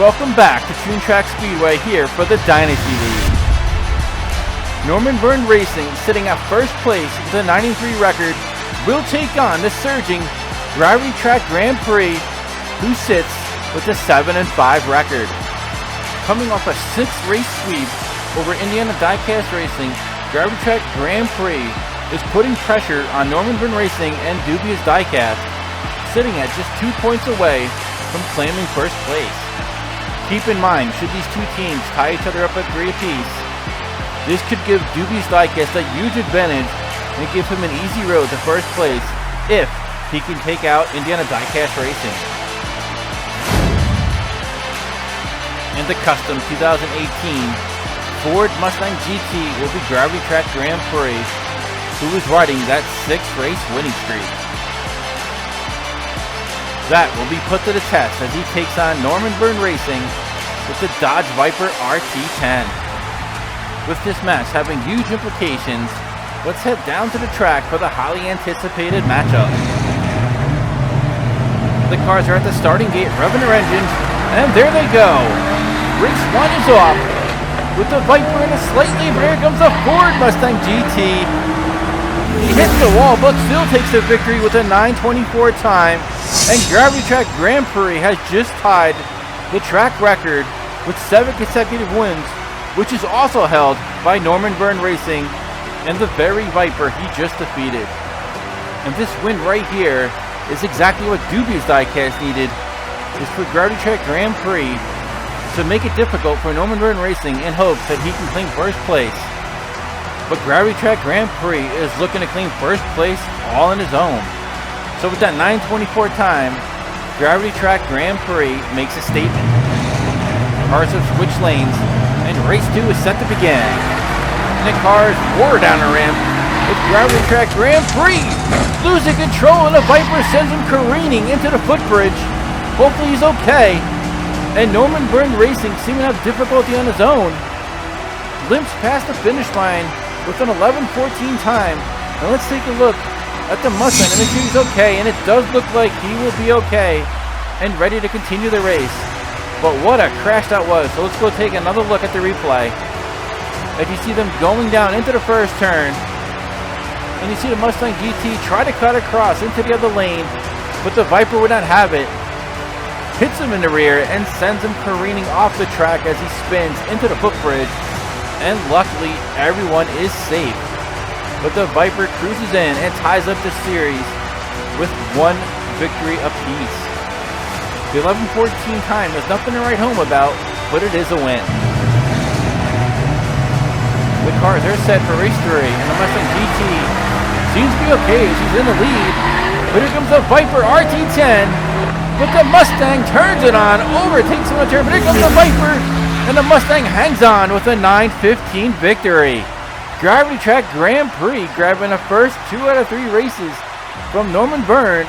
welcome back to Toon Track Speedway here for the Dynasty League. Norman Vern Racing, sitting at first place with a 93 record, will take on the surging Gravity Track GrandPrix, who sits with a 7-5 record. Coming off a 6-race sweep over Indiana Diecast Racing, Gravity Track GrandPrix is putting pressure on Norman Vern Racing and Dubious Diecast, sitting at just 2 points away from claiming first place. Keep in mind, should these two teams tie each other up at 3 apiece, this could give Dubious Diecast a huge advantage and give him an easy road to first place if he can take out Indiana Diecast Racing. In the custom 2018 Ford Mustang GT will be Gravity Track GrandPrix, who is riding that 6-race winning streak. That will be put to the test as he takes on Norman Vern Racing with the Dodge Viper RT10. With this match having huge implications, let's head down to the track for the highly anticipated matchup. The cars are at the starting gate, revving their engines, and there they go. Race 1 is off with the Viper in a slightly, but here comes the Ford Mustang GT. He hits the wall but still takes the victory with a 9:24 time, and Gravity Track GrandPrix has just tied the track record with 7 consecutive wins, which is also held by Norman Vern Racing and the very Viper he just defeated. And this win right here is exactly what Dubious Diecast needed, is for Gravity Track GrandPrix to make it difficult for Norman Vern Racing in hopes that he can claim first place. But Gravity Track GrandPrix is looking to claim first place all on his own. So with that 9:24 time, Gravity Track GrandPrix makes a statement. Cars have switched lanes, and race 2 is set to begin. And the cars roar down the ramp with Gravity Track GrandPrix losing control, and the Viper sends him careening into the footbridge. Hopefully he's okay. And Norman Vern Racing, seeming to have difficulty on his own, limps past the finish line with an 11:14 time. And let's take a look at the Mustang and make sure he's okay, and it does look like he will be okay and ready to continue the race. But what a crash that was. So let's go take another look at the replay. As you see them going down into the first turn, and you see the Mustang GT try to cut across into the other lane, but the Viper would not have it, hits him in the rear and sends him careening off the track as he spins into the footbridge, and luckily everyone is safe. But the Viper cruises in and ties up the series with 1 victory apiece. The 11:14 time is nothing to write home about, but it is a win. The cars are set for race 3, and the Mustang GT seems to be okay as he's in the lead. But here comes the Viper RT10, but the Mustang turns it on, overtakes him on the turn, but here comes the Viper, and the Mustang hangs on with a 9:15 victory. Gravity Track GrandPrix grabbing the first 2 out of 3 races from Norman Vern,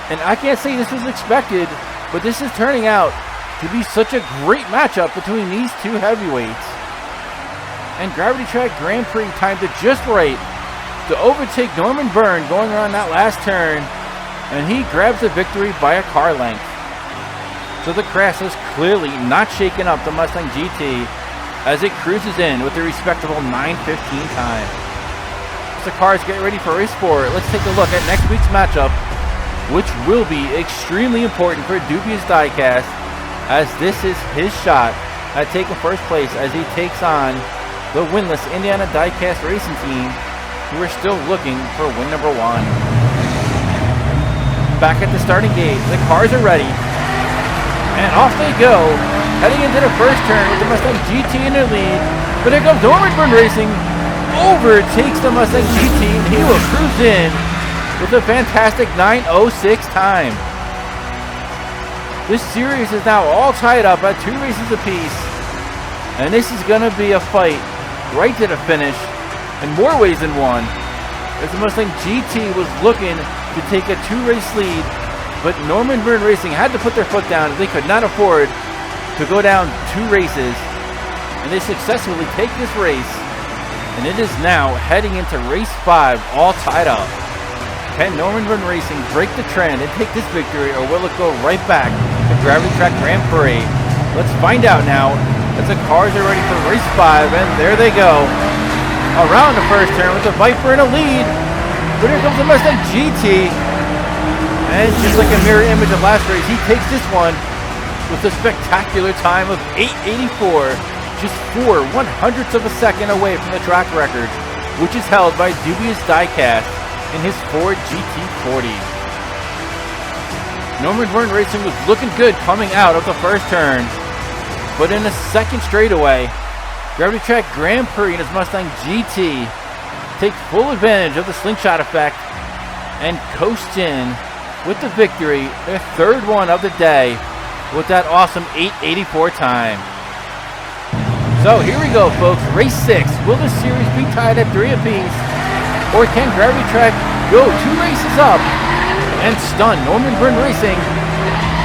and I can't say this was expected, but this is turning out to be such a great matchup between these 2 heavyweights. And Gravity Track GrandPrix timed it just right to overtake Norman Vern going around that last turn, and he grabs the victory by a car length. So the crash has clearly not shaken up the Mustang GT as it cruises in with a respectable 9:15 time. As the cars get ready for race 4, let's take a look at next week's matchup, which will be extremely important for Dubious Diecast, as this is his shot at taking first place as he takes on the winless Indiana Diecast Racing team, who are still looking for win number 1. Back at the starting gate, the cars are ready, and off they go, heading into the first turn with the Mustang GT in their lead. But here comes Norman Vern Racing, overtakes the Mustang GT, and he will cruise in with a fantastic 9:06 time. This series is now all tied up at 2 races apiece, and this is going to be a fight right to the finish in more ways than one, as the Mustang GT was looking to take a 2-race lead, but Norman Vern Racing had to put their foot down. They could not afford to go down 2 races, and they successfully take this race, and it is now heading into race 5 all tied up. Can Norman Vern Racing break the trend and take this victory, or will it go right back to Gravity Track GrandPrix Let's find out now as the cars are ready for race 5, and there they go. Around the first turn with the Viper in a lead. But here comes the Mustang GT. And just like a mirror image of last race, he takes this one with a spectacular time of 8:84, just 4/100ths of a second away from the track record, which is held by Dubious Diecast in his Ford GT40. Vern Racing was looking good coming out of the first turn, but in the second straightaway, Gravity Track GrandPrix and his Mustang GT take full advantage of the slingshot effect and coast in with the victory, their third one of the day, with that awesome 8:84 time. So here we go, folks. Race 6. Will the series be tied at 3 apiece, or can Gravity Track go 2 races up and stun Vern Racing?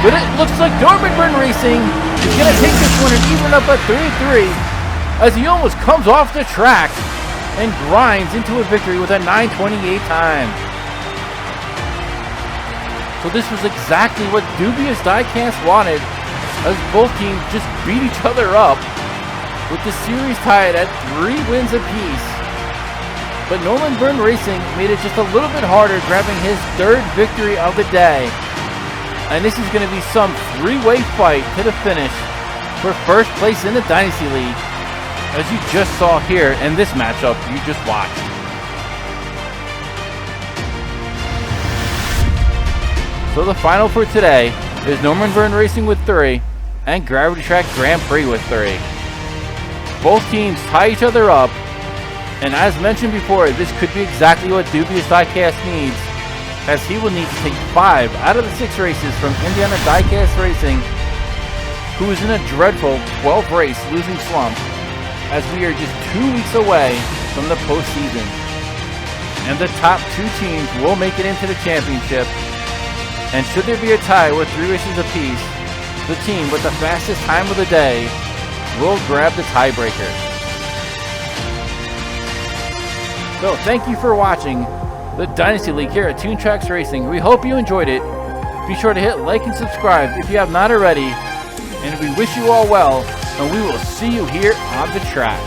But it looks like Vern Racing is going to take this one and even up at 3-3, as he almost comes off the track and grinds into a victory with a 9:28 time. So this was exactly what Dubious Diecast wanted, as both teams just beat each other up, with the series tied at 3 wins apiece. But Vern Racing made it just a little bit harder, grabbing his third victory of the day. And this is going to be some 3-way fight to the finish for first place in the Dynasty League, as you just saw here in this matchup you just watched. So the final for today is Vern Racing with 3 and Gravity Track GrandPrix with 3. Both teams tie each other up, and as mentioned before, this could be exactly what Dubious Diecast needs, as he will need to take 5 out of the 6 races from Indiana Diecast Racing, who is in a dreadful 12-race losing slump, as we are just 2 weeks away from the postseason. And the top 2 teams will make it into the championship. And should there be a tie with 3 races apiece, the team with the fastest time of the day will grab the tiebreaker. So thank you for watching the Dynasty League here at Toon Tracks Racing. We hope you enjoyed it. Be sure to hit like and subscribe if you have not already. And we wish you all well, and we will see you here on the track.